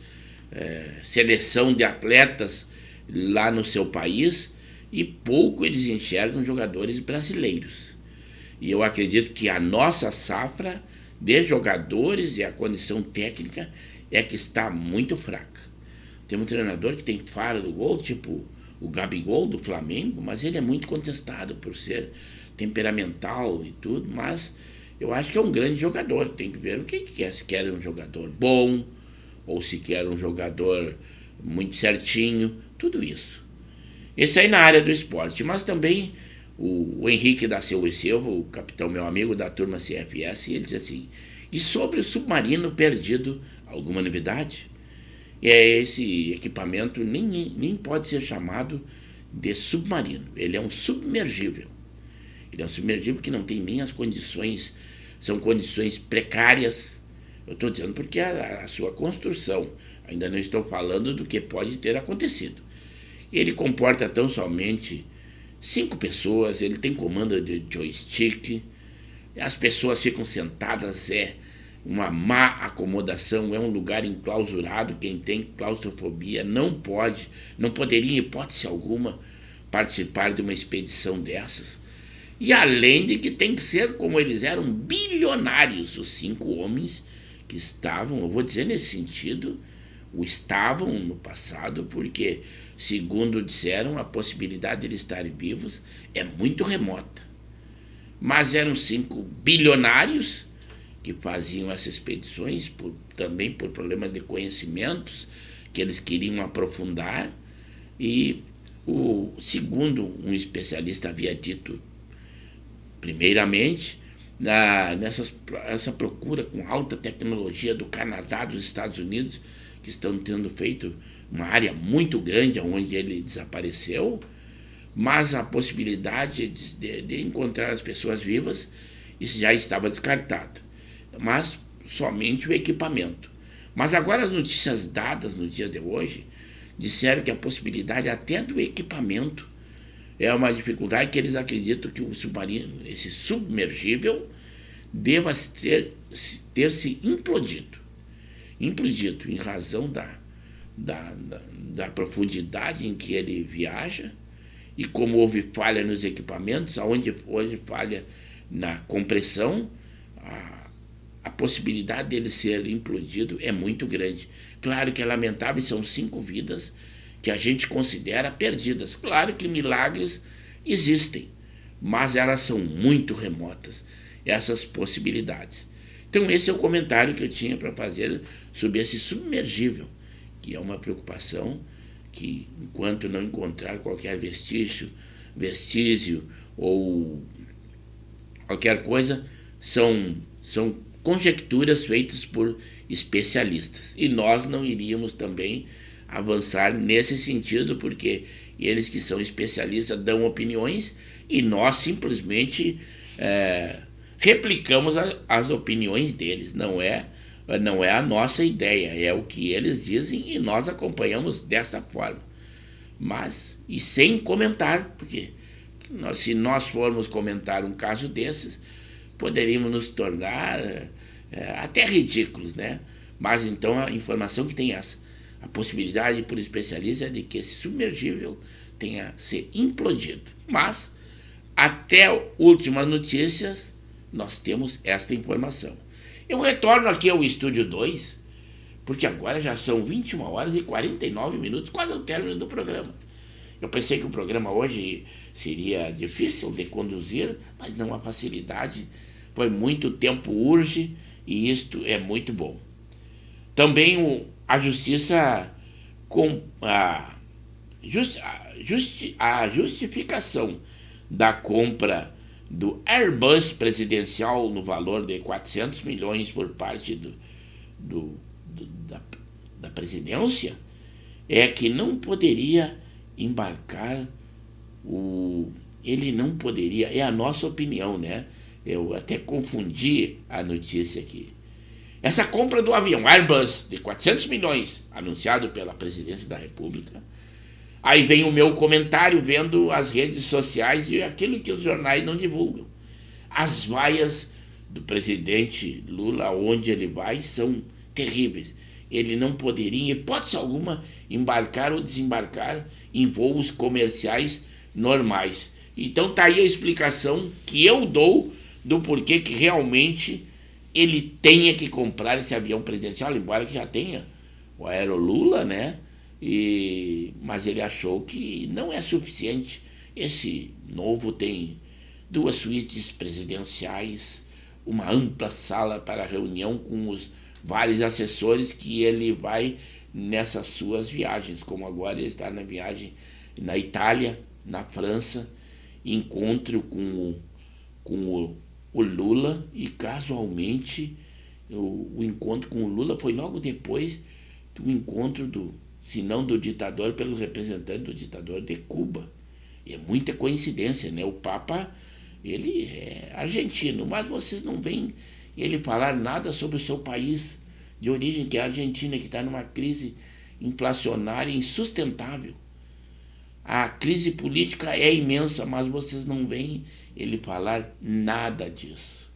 [SPEAKER 1] seleção de atletas lá no seu país, e pouco eles enxergam jogadores brasileiros. E eu acredito que a nossa safra de jogadores e a condição técnica é que está muito fraca. Tem um treinador que tem faro do gol, tipo o Gabigol do Flamengo, mas ele é muito contestado por ser temperamental e tudo, mas eu acho que é um grande jogador. Tem que ver o que quer, se quer um jogador bom ou se quer um jogador muito certinho, tudo isso. Esse aí na área do esporte, mas também o Henrique da Silva e Silva, o capitão, meu amigo da turma CFS, ele diz assim: e sobre o submarino perdido, alguma novidade? Esse equipamento nem pode ser chamado de submarino, ele é um submergível. Ele é um submergível que não tem nem as condições, são condições precárias. Eu estou dizendo porque a sua construção, ainda não estou falando do que pode ter acontecido. Ele comporta tão somente 5 pessoas, ele tem comando de joystick, as pessoas ficam sentadas, é uma má acomodação, é um lugar enclausurado. Quem tem claustrofobia não poderia em hipótese alguma participar de uma expedição dessas. E além de que tem que ser como eles eram, bilionários, os 5 homens que estavam, eu vou dizer nesse sentido, estavam no passado, porque, segundo disseram, a possibilidade de eles estarem vivos é muito remota. Mas eram 5 bilionários que faziam essas expedições, também por problema de conhecimentos, que eles queriam aprofundar, e segundo um especialista havia dito, primeiramente, essa procura com alta tecnologia do Canadá, dos Estados Unidos, que estão tendo feito uma área muito grande onde ele desapareceu, mas a possibilidade de encontrar as pessoas vivas, isso já estava descartado, mas somente o equipamento. Mas agora as notícias dadas no dia de hoje disseram que a possibilidade até do equipamento é uma dificuldade, que eles acreditam que o submarino, esse submergível, deva ter se implodido em razão da profundidade em que ele viaja e como houve falha nos equipamentos, aonde houve falha na compressão, a possibilidade dele ser implodido é muito grande. Claro que é lamentável, são 5 vidas que a gente considera perdidas. Claro que milagres existem, mas elas são muito remotas, essas possibilidades. Então esse é o comentário que eu tinha para fazer sobre esse submergível, que é uma preocupação que, enquanto não encontrar qualquer vestígio ou qualquer coisa, são conjecturas feitas por especialistas. E nós não iríamos também avançar nesse sentido, porque eles que são especialistas dão opiniões e nós simplesmente replicamos as opiniões deles. Não é a nossa ideia, é o que eles dizem e nós acompanhamos dessa forma. Mas, e sem comentar, porque se nós formos comentar um caso desses, poderíamos nos tornar até ridículos, né? Mas então a informação que tem essa, a possibilidade por especialistas é de que esse submergível tenha se implodido. Mas, até últimas notícias, nós temos esta informação. Eu retorno aqui ao Estúdio 2, porque agora já são 21 horas e 49 minutos, quase o término do programa. Eu pensei que o programa hoje seria difícil de conduzir, mas não, a facilidade foi muito tempo urge e isto é muito bom. Também a justiça com a justificação da compra do Airbus presidencial no valor de 400 milhões por parte da presidência é que não poderia embarcar ele não poderia, é a nossa opinião, né? Eu até confundi a notícia aqui. Essa compra do avião Airbus de 400 milhões, anunciado pela presidência da República, aí vem o meu comentário vendo as redes sociais e aquilo que os jornais não divulgam. As vaias do presidente Lula, onde ele vai, são terríveis. Ele não poderia, em hipótese alguma, embarcar ou desembarcar em voos comerciais normais. Então está aí a explicação que eu dou do porquê que realmente ele tenha que comprar esse avião presidencial, embora que já tenha o Aerolula, né? Mas ele achou que não é suficiente. Esse novo tem 2 suítes presidenciais, uma ampla sala para reunião com os vários assessores que ele vai nessas suas viagens, como agora ele está na viagem na Itália, na França, encontro com o Lula, e casualmente o encontro com o Lula foi logo depois do encontro se não do ditador, pelo representante do ditador de Cuba. E é muita coincidência, né? O Papa, ele é argentino, mas vocês não veem ele falar nada sobre o seu país de origem, que é a Argentina, que está numa crise inflacionária insustentável. A crise política é imensa, mas vocês não veem ele falar nada disso.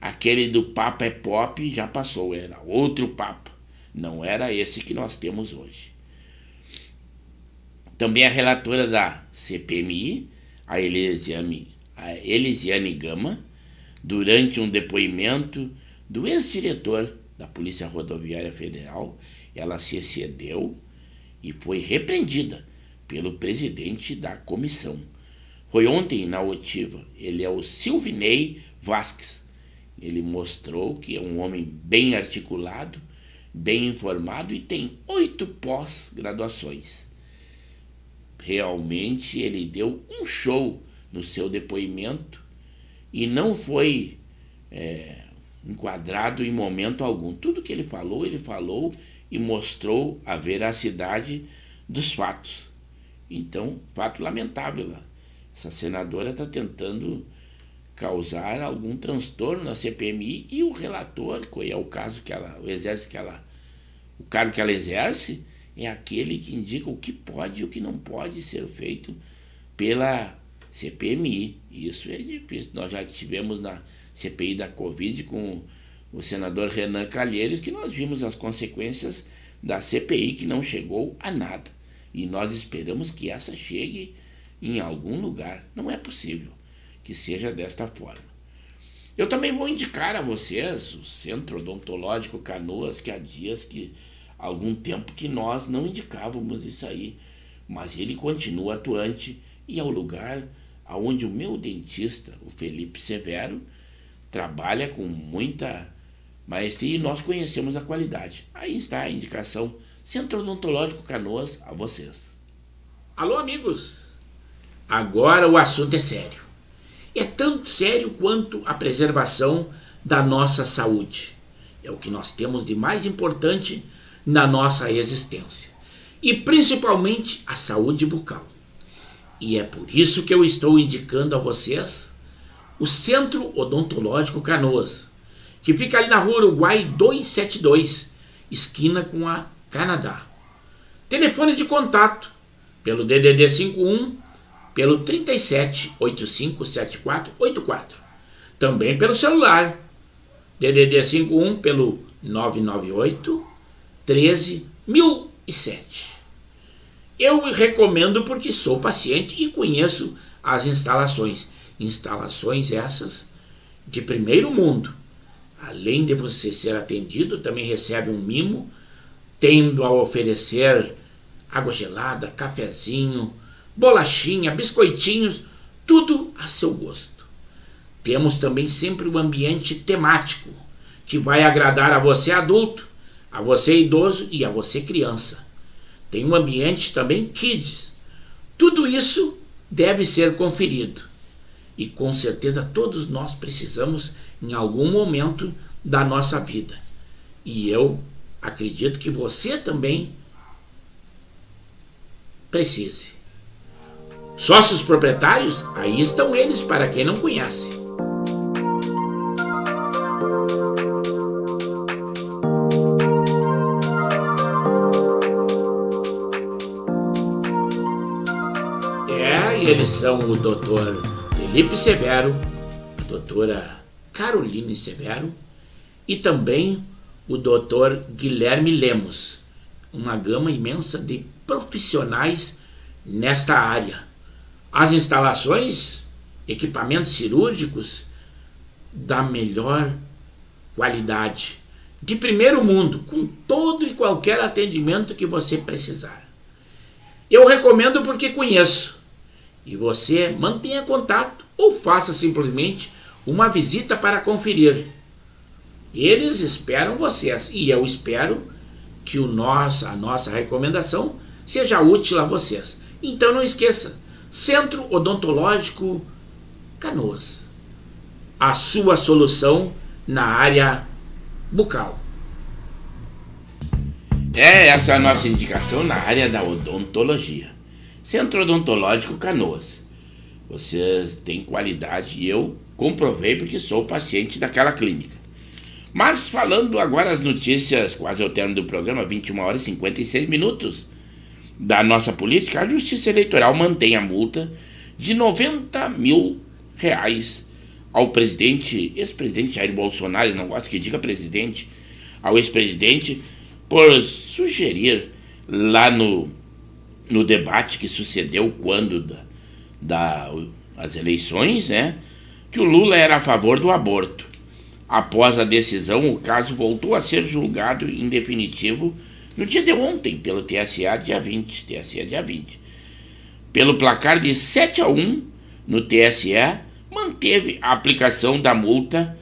[SPEAKER 1] Aquele do Papa é pop já passou, era outro Papa, não era esse que nós temos hoje. Também a relatora da CPMI, a Elisiane Gama, durante um depoimento do ex-diretor da Polícia Rodoviária Federal, ela se excedeu e foi repreendida pelo presidente da comissão. Foi ontem na oitiva. Ele é o Silvinei Vasques. Ele mostrou que é um homem bem articulado, bem informado e tem 8 pós-graduações. Realmente ele deu um show no seu depoimento e não foi enquadrado em momento algum. Tudo que ele falou e mostrou a veracidade dos fatos. Então, fato lamentável. Essa senadora está tentando causar algum transtorno na CPMI e o relator, que é o caso que ela, o cargo que ela exerce, é aquele que indica o que pode e o que não pode ser feito pela CPMI. Isso é difícil. Nós já tivemos CPI da Covid com o senador Renan Calheiros, que nós vimos as consequências da CPI que não chegou a nada. E nós esperamos que essa chegue em algum lugar. Não é possível que seja desta forma. Eu também vou indicar a vocês o Centro Odontológico Canoas, que há dias que algum tempo que nós não indicávamos isso aí, mas ele continua atuante e é o lugar onde o meu dentista, o Felipe Severo, trabalha com muita maestria e nós conhecemos a qualidade. Aí está a indicação Centro Odontológico Canoas a vocês. Alô, amigos! Agora o assunto é sério. É tanto sério quanto a preservação da nossa saúde. É o que nós temos de mais importante na nossa existência. E principalmente a saúde bucal. E é por isso que eu estou indicando a vocês o Centro Odontológico Canoas, que fica ali na Rua Uruguai 272, esquina com a Canadá. Telefones de contato pelo DDD 51, pelo 37 85 74 84. Também pelo celular, DDD 51 pelo 998 13 1007. Eu recomendo porque sou paciente e conheço as instalações. Instalações essas de primeiro mundo. Além de você ser atendido, também recebe um mimo, tendo a oferecer água gelada, cafezinho, bolachinha, biscoitinhos, tudo a seu gosto. Temos também sempre um ambiente temático, que vai agradar a você adulto, a você idoso e a você criança. Tem um ambiente também kids. Tudo isso deve ser conferido. E com certeza todos nós precisamos em algum momento da nossa vida. E eu acredito que você também precise. Sócios proprietários, aí estão eles para quem não conhece. Eles são o Dr. Felipe Severo, a doutora Caroline Severo e também o Dr. Guilherme Lemos, uma gama imensa de profissionais nesta área. As instalações, equipamentos cirúrgicos da melhor qualidade, de primeiro mundo, com todo e qualquer atendimento que você precisar. Eu recomendo porque conheço. E você mantenha contato ou faça simplesmente uma visita para conferir. Eles esperam vocês e eu espero que a nossa recomendação seja útil a vocês. Então não esqueça, Centro Odontológico Canoas, a sua solução na área bucal. Essa é a nossa indicação na área da odontologia. Centro Odontológico Canoas. Vocês têm qualidade e eu comprovei porque sou paciente daquela clínica. Mas falando agora as notícias, quase ao término do programa, 21 horas e 56 minutos, da nossa política, a Justiça Eleitoral mantém a multa de R$90 mil ao ex-presidente Jair Bolsonaro, não gosto que diga presidente, ao ex-presidente, por sugerir lá no debate que sucedeu quando as eleições, né, que o Lula era a favor do aborto. Após a decisão, o caso voltou a ser julgado em definitivo no dia de ontem pelo TSE dia 20. Pelo placar de 7-1 no TSE, manteve a aplicação da multa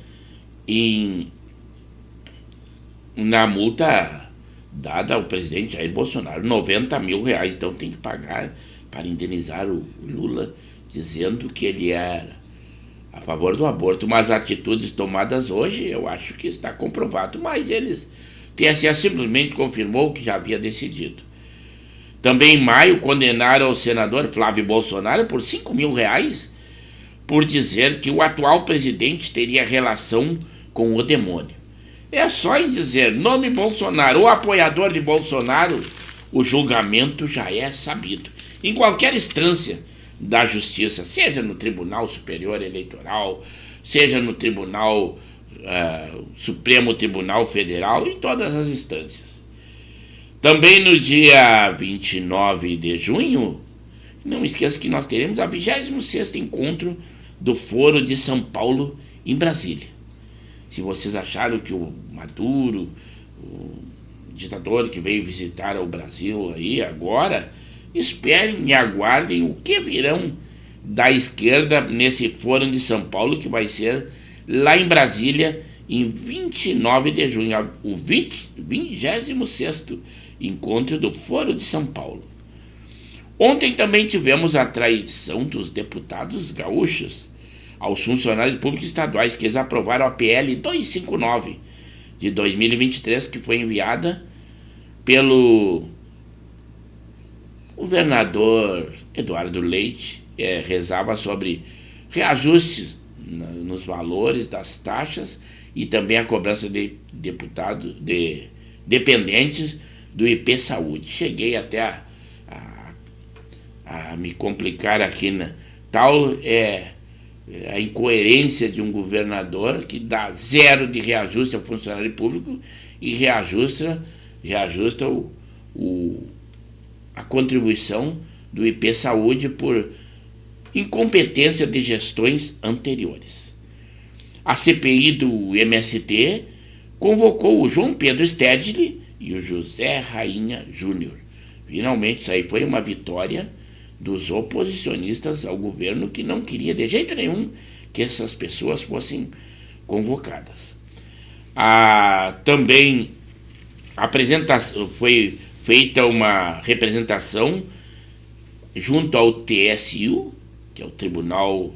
[SPEAKER 1] na multa dada ao presidente Jair Bolsonaro, R$90 mil, então tem que pagar para indenizar o Lula, dizendo que ele era a favor do aborto, mas atitudes tomadas hoje, eu acho que está comprovado, mas TSE simplesmente confirmou que já havia decidido. Também em maio condenaram o senador Flávio Bolsonaro por R$5 mil, por dizer que o atual presidente teria relação com o demônio. É só em dizer nome Bolsonaro ou apoiador de Bolsonaro, o julgamento já é sabido. Em qualquer instância da justiça, seja no Tribunal Superior Eleitoral, seja no Tribunal Supremo Tribunal Federal, em todas as instâncias. Também no dia 29 de junho, não esqueça que nós teremos a 26º encontro do Foro de São Paulo em Brasília. Se vocês acharam que o Maduro, o ditador que veio visitar o Brasil aí agora, esperem e aguardem o que virão da esquerda nesse Fórum de São Paulo, que vai ser lá em Brasília, em 29 de junho, o 26º encontro do Fórum de São Paulo. Ontem também tivemos a traição dos deputados gaúchos aos funcionários públicos estaduais, que eles aprovaram a PL 259 de 2023, que foi enviada pelo governador Eduardo Leite, rezava sobre reajustes nos valores das taxas e também a cobrança de dependentes do IP Saúde. Cheguei até a me complicar aqui, né? Tal a incoerência de um governador que dá 0 de reajuste ao funcionário público e reajusta a contribuição do IP Saúde por incompetência de gestões anteriores. A CPI do MST convocou o João Pedro Stedley e o José Rainha Júnior. Finalmente, isso aí foi uma vitória dos oposicionistas ao governo, que não queria de jeito nenhum que essas pessoas fossem convocadas. Também foi feita uma representação junto ao TSU, que é o Tribunal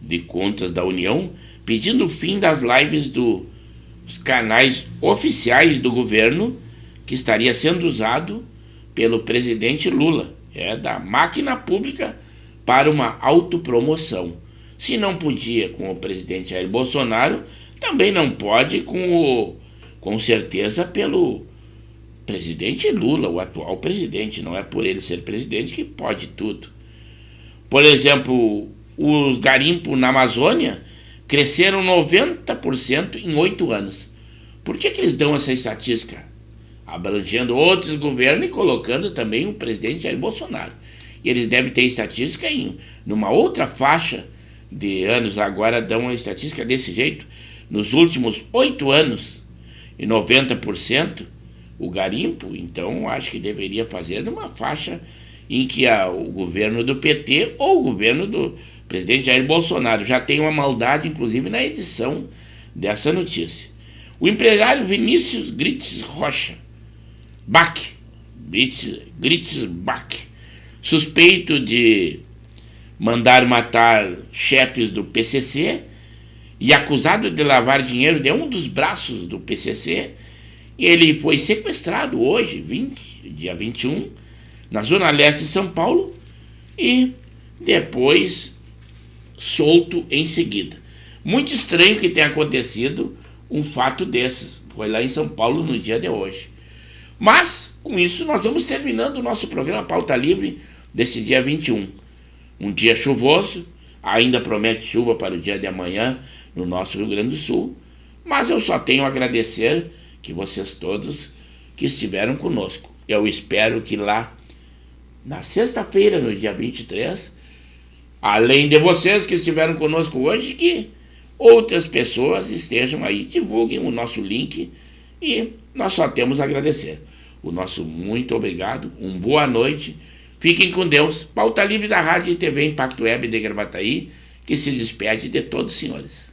[SPEAKER 1] de Contas da União, pedindo o fim das lives dos canais oficiais do governo, que estaria sendo usado pelo presidente Lula, da máquina pública para uma autopromoção. Se não podia com o presidente Jair Bolsonaro, também não pode com certeza pelo presidente Lula, o atual presidente. Não é por ele ser presidente que pode tudo. Por exemplo, os garimpos na Amazônia cresceram 90% em 8 anos. Por que eles dão essa estatística? Abrangendo outros governos e colocando também o presidente Jair Bolsonaro. E eles devem ter estatística numa outra faixa de anos. Agora dão uma estatística desse jeito. Nos últimos 8 anos, e 90% o garimpo. Então, acho que deveria fazer numa faixa em que o governo do PT ou o governo do presidente Jair Bolsonaro. Já tem uma maldade, inclusive, na edição dessa notícia. O empresário Vinícius Gritz Rocha Bach, suspeito de mandar matar chefes do PCC e acusado de lavar dinheiro de um dos braços do PCC, ele foi sequestrado hoje, dia 21, na Zona Leste de São Paulo, e depois solto em seguida. Muito estranho que tenha acontecido um fato desses. Foi lá em São Paulo no dia de hoje. Mas, com isso, nós vamos terminando o nosso programa Pauta Livre desse dia 21. Um dia chuvoso, ainda promete chuva para o dia de amanhã no nosso Rio Grande do Sul, mas eu só tenho a agradecer que vocês todos que estiveram conosco. Eu espero que lá, na sexta-feira, no dia 23, além de vocês que estiveram conosco hoje, que outras pessoas estejam aí, divulguem o nosso link e nós só temos a agradecer. O nosso muito obrigado, boa noite, fiquem com Deus. Pauta Livre da Rádio e TV Impacto Web de Gravataí, que se despede de todos os senhores.